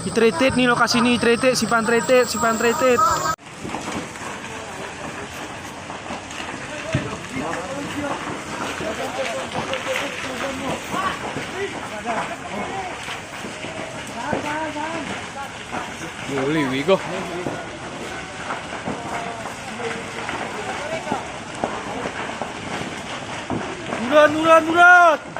Itretet nih lokasi ini, Itretet, Sipan Tretet, Sipan Tretet. Boleh, Wigo. Murat.